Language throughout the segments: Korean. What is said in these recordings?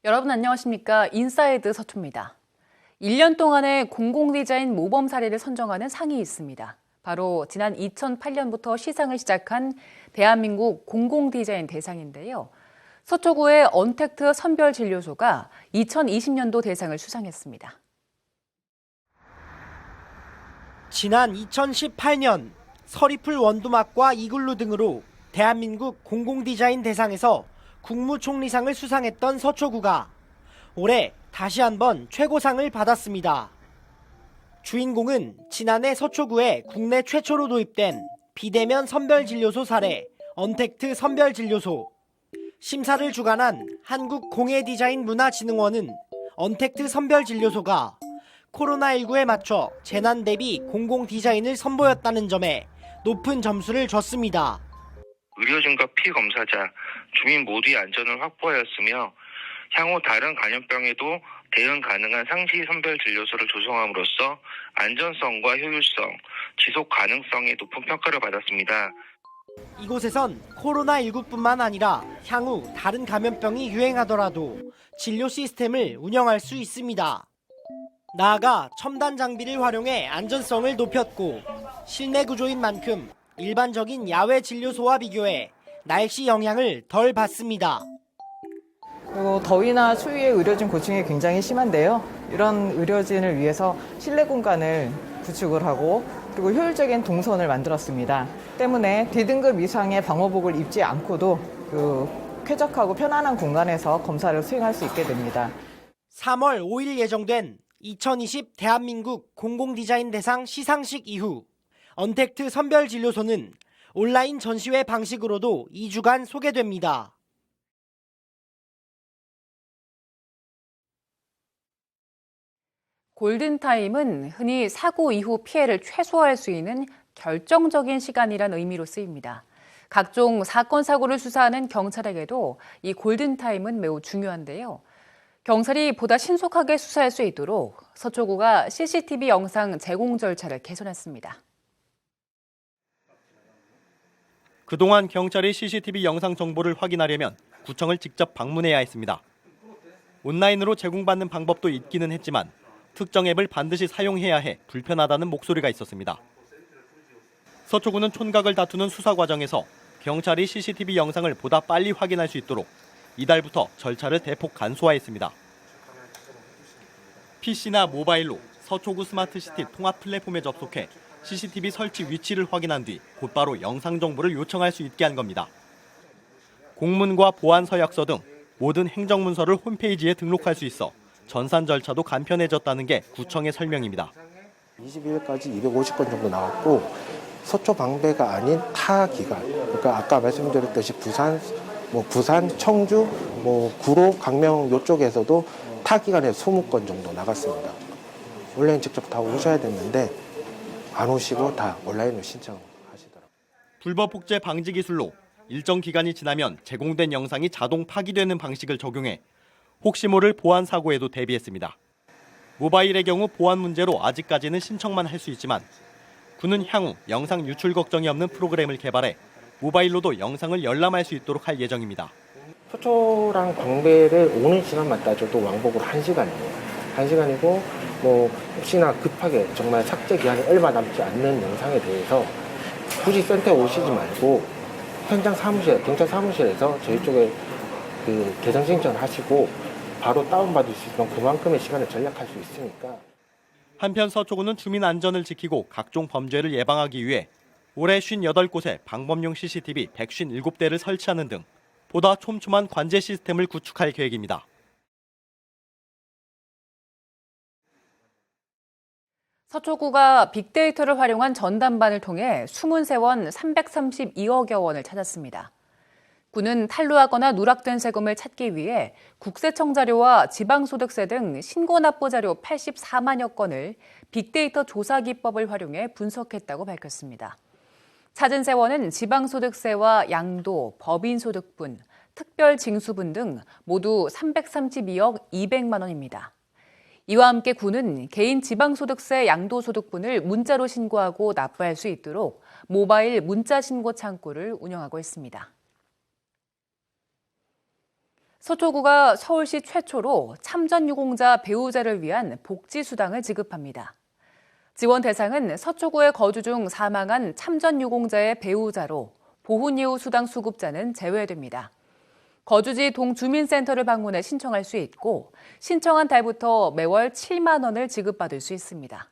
여러분 안녕하십니까? 인사이드 서초입니다. 1년 동안의 공공디자인 모범 사례를 선정하는 상이 있습니다. 바로 지난 2008년부터 시상을 시작한 대한민국 공공디자인 대상인데요. 서초구의 언택트 선별진료소가 2020년도 대상을 수상했습니다. 지난 2018년 서리풀 원두막과 이글루 등으로 대한민국 공공디자인 대상에서 국무총리상을 수상했던 서초구가 올해 다시 한번 최고상을 받았습니다. 주인공은 지난해 서초구에 국내 최초로 도입된 비대면 선별진료소 사례 언택트 선별진료소. 심사를 주관한 한국공예디자인문화진흥원은 언택트 선별진료소가 코로나19에 맞춰 재난 대비 공공디자인을 선보였다는 점에 높은 점수를 줬습니다. 의료진과 피검사자, 주민 모두의 안전을 확보하였으며 향후 다른 감염병에도 대응 가능한 상시 선별 진료소를 조성함으로써 안전성과 효율성, 지속 가능성에 높은 평가를 받았습니다. 이곳에선 코로나19뿐만 아니라 향후 다른 감염병이 유행하더라도 진료 시스템을 운영할 수 있습니다. 나아가 첨단 장비를 활용해 안전성을 높였고 실내 구조인 만큼 일반적인 야외 진료소와 비교해 날씨 영향을 덜 받습니다. 그리고 더위나 추위에 의료진 고충이 굉장히 심한데요. 이런 의료진을 위해서 실내 공간을 구축을 하고 그리고 효율적인 동선을 만들었습니다. 때문에 D등급 이상의 방호복을 입지 않고도 쾌적하고 편안한 공간에서 검사를 수행할 수 있게 됩니다. 3월 5일 예정된 2020 대한민국 공공디자인 대상 시상식 이후 언택트 선별진료소는 온라인 전시회 방식으로도 2주간 소개됩니다. 골든타임은 흔히 사고 이후 피해를 최소화할 수 있는 결정적인 시간이란 의미로 쓰입니다. 각종 사건, 사고를 수사하는 경찰에게도 이 골든타임은 매우 중요한데요. 경찰이 보다 신속하게 수사할 수 있도록 서초구가 CCTV 영상 제공 절차를 개선했습니다. 그동안 경찰이 CCTV 영상 정보를 확인하려면 구청을 직접 방문해야 했습니다. 온라인으로 제공받는 방법도 있기는 했지만 특정 앱을 반드시 사용해야 해 불편하다는 목소리가 있었습니다. 서초구는 촌각을 다투는 수사 과정에서 경찰이 CCTV 영상을 보다 빨리 확인할 수 있도록 이달부터 절차를 대폭 간소화했습니다. PC나 모바일로 서초구 스마트시티 통합 플랫폼에 접속해 CCTV 설치 위치를 확인한 뒤 곧바로 영상 정보를 요청할 수 있게 한 겁니다. 공문과 보안 서약서 등 모든 행정문서를 홈페이지에 등록할 수 있어 전산 절차도 간편해졌다는 게 구청의 설명입니다. 22일까지 250건 정도 나왔고 서초 방배가 아닌 타 기관, 그러니까 아까 말씀드렸듯이 부산, 청주, 구로, 강명 이쪽에서도 타 기관에 20건 정도 나갔습니다. 온라인 직접 다 오셔야 됐는데 안 오시고 다 온라인으로 신청하시더라고요. 불법 복제 방지 기술로 일정 기간이 지나면 제공된 영상이 자동 파기되는 방식을 적용해 혹시 모를 보안 사고에도 대비했습니다. 모바일의 경우 보안 문제로 아직까지는 신청만 할 수 있지만 구는 향후 영상 유출 걱정이 없는 프로그램을 개발해 모바일로도 영상을 열람할 수 있도록 할 예정입니다. 서초랑 방배를 오는 시간만 따져도 왕복으로 1시간이에요. 1시간이고 혹시나 급하게 정말 삭제 기한이 얼마 남지 않는 영상에 대해서 굳이 센터에 오시지 말고 현장 사무실, 경찰 사무실에서 저희 쪽에 개정 신청을 하시고 바로 다운받을 수 있으면 그만큼의 시간을 절약할 수 있으니까. 한편 서초구는 주민 안전을 지키고 각종 범죄를 예방하기 위해 올해 58곳에 방범용 CCTV 157대를 설치하는 등 보다 촘촘한 관제 시스템을 구축할 계획입니다. 서초구가 빅데이터를 활용한 전담반을 통해 숨은 세원 332억여 원을 찾았습니다. 구는 탈루하거나 누락된 세금을 찾기 위해 국세청 자료와 지방소득세 등 신고납부 자료 84만여 건을 빅데이터 조사 기법을 활용해 분석했다고 밝혔습니다. 찾은 세원은 지방소득세와 양도, 법인소득분, 특별징수분 등 모두 332억 200만 원입니다. 이와 함께 구는 개인 지방소득세 양도소득분을 문자로 신고하고 납부할 수 있도록 모바일 문자 신고 창구를 운영하고 있습니다. 서초구가 서울시 최초로 참전유공자 배우자를 위한 복지수당을 지급합니다. 지원 대상은 서초구에 거주 중 사망한 참전유공자의 배우자로 보훈 이후 수당 수급자는 제외됩니다. 거주지 동주민센터를 방문해 신청할 수 있고 신청한 달부터 매월 7만 원을 지급받을 수 있습니다.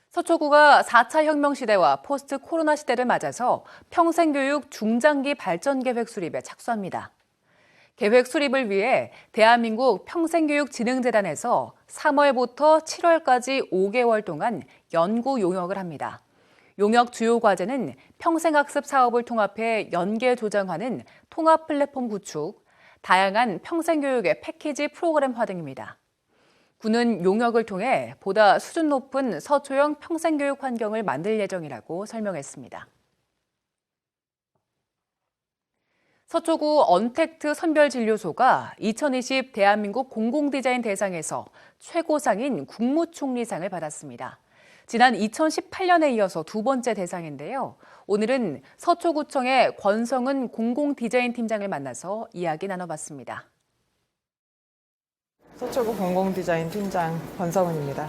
서초구가 4차 혁명 시대와 포스트 코로나 시대를 맞아서 평생교육 중장기 발전계획 수립에 착수합니다. 계획 수립을 위해 대한민국 평생교육진흥재단에서 3월부터 7월까지 5개월 동안 연구 용역을 합니다. 용역 주요 과제는 평생학습 사업을 통합해 연계 조정하는 통합 플랫폼 구축, 다양한 평생교육의 패키지 프로그램화 등입니다. 구는 용역을 통해 보다 수준 높은 서초형 평생교육 환경을 만들 예정이라고 설명했습니다. 서초구 언택트 선별진료소가 2020 대한민국 공공디자인 대상에서 최고상인 국무총리상을 받았습니다. 지난 2018년에 이어서 두 번째 대상인데요. 오늘은 서초구청의 권성은 공공디자인 팀장을 만나서 이야기 나눠봤습니다. 서초구 공공디자인 팀장 권성은입니다.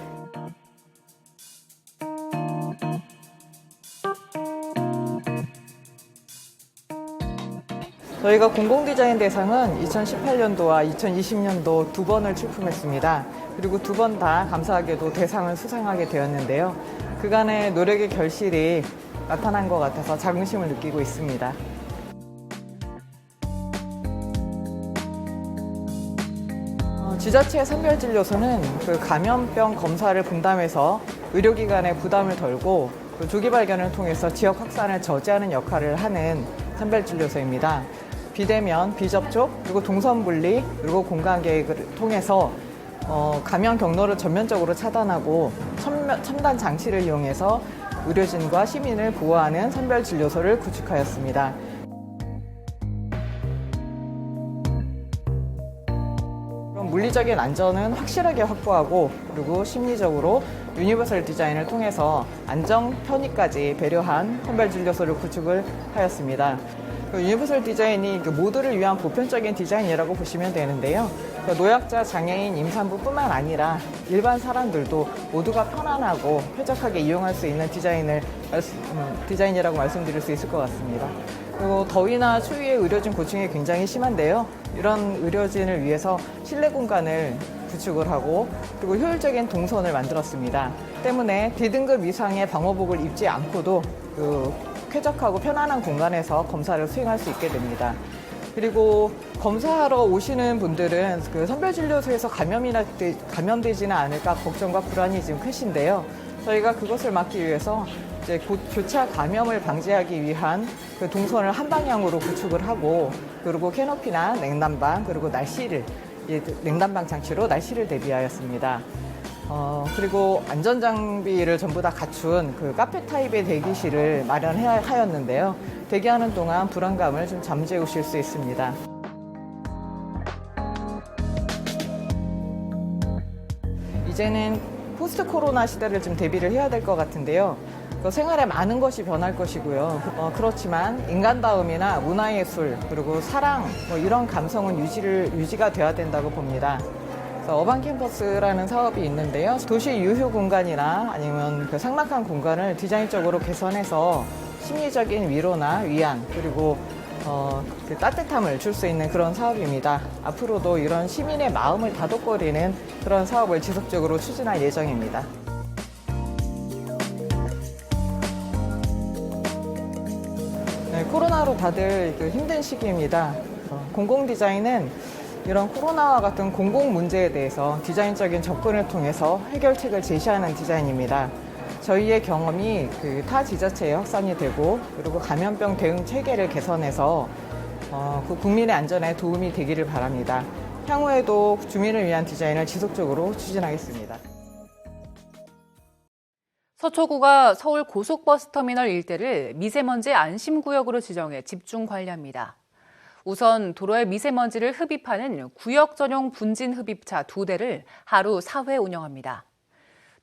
저희가 공공디자인 대상은 2018년도와 2020년도 두 번을 출품했습니다. 그리고 두 번 다 감사하게도 대상을 수상하게 되었는데요. 그간의 노력의 결실이 나타난 것 같아서 자긍심을 느끼고 있습니다. 지자체 선별진료소는 그 감염병 검사를 분담해서 의료기관의 부담을 덜고 그 조기 발견을 통해서 지역 확산을 저지하는 역할을 하는 선별진료소입니다. 비대면, 비접촉, 그리고 동선분리, 그리고 공간계획을 통해서 감염 경로를 전면적으로 차단하고 첨단 장치를 이용해서 의료진과 시민을 보호하는 선별진료소를 구축하였습니다. 물리적인 안전은 확실하게 확보하고 그리고 심리적으로 유니버설 디자인을 통해서 안정, 편의까지 배려한 선별진료소를 구축을 하였습니다. 유니버설 디자인이 모두를 위한 보편적인 디자인이라고 보시면 되는데요. 노약자, 장애인, 임산부뿐만 아니라 일반 사람들도 모두가 편안하고 쾌적하게 이용할 수 있는 디자인이라고 말씀드릴 수 있을 것 같습니다. 그리고 더위나 추위에 의료진 고충이 굉장히 심한데요. 이런 의료진을 위해서 실내 공간을 구축을 하고 그리고 효율적인 동선을 만들었습니다. 때문에 D등급 이상의 방호복을 입지 않고도 쾌적하고 편안한 공간에서 검사를 수행할 수 있게 됩니다. 그리고 검사하러 오시는 분들은 선별진료소에서 감염되지는 않을까 걱정과 불안이 지금 크신데요. 저희가 그것을 막기 위해서 이제 곧 교차 감염을 방지하기 위한 그 동선을 한 방향으로 구축을 하고 그리고 캐노피나 냉난방 그리고 날씨를 냉난방 장치로 날씨를 대비하였습니다. 그리고 안전장비를 전부 다 갖춘 그 카페 타입의 대기실을 마련하였는데요. 대기하는 동안 불안감을 좀 잠재우실 수 있습니다. 이제는 포스트 코로나 시대를 좀 대비를 해야 될 것 같은데요. 생활에 많은 것이 변할 것이고요. 그렇지만 인간다움이나 문화예술 그리고 사랑 이런 감성은 유지가 돼야 된다고 봅니다. 어반 캠퍼스라는 사업이 있는데요. 도시 유휴 공간이나 아니면 삭막한 공간을 디자인적으로 개선해서 심리적인 위로나 위안 그리고 따뜻함을 줄 수 있는 그런 사업입니다. 앞으로도 이런 시민의 마음을 다독거리는 그런 사업을 지속적으로 추진할 예정입니다. 네, 코로나로 다들 힘든 시기입니다. 공공디자인은 이런 코로나와 같은 공공 문제에 대해서 디자인적인 접근을 통해서 해결책을 제시하는 디자인입니다. 저희의 경험이 타 지자체에 확산이 되고 그리고 감염병 대응 체계를 개선해서 국민의 안전에 도움이 되기를 바랍니다. 향후에도 주민을 위한 디자인을 지속적으로 추진하겠습니다. 서초구가 서울 고속버스터미널 일대를 미세먼지 안심구역으로 지정해 집중 관리합니다. 우선 도로에 미세먼지를 흡입하는 구역 전용 분진 흡입차 2대를 하루 4회 운영합니다.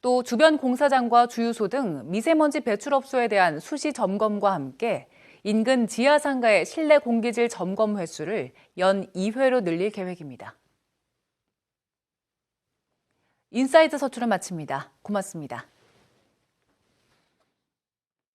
또 주변 공사장과 주유소 등 미세먼지 배출업소에 대한 수시 점검과 함께 인근 지하상가의 실내 공기질 점검 횟수를 연 2회로 늘릴 계획입니다. 인사이드 서초를 마칩니다. 고맙습니다.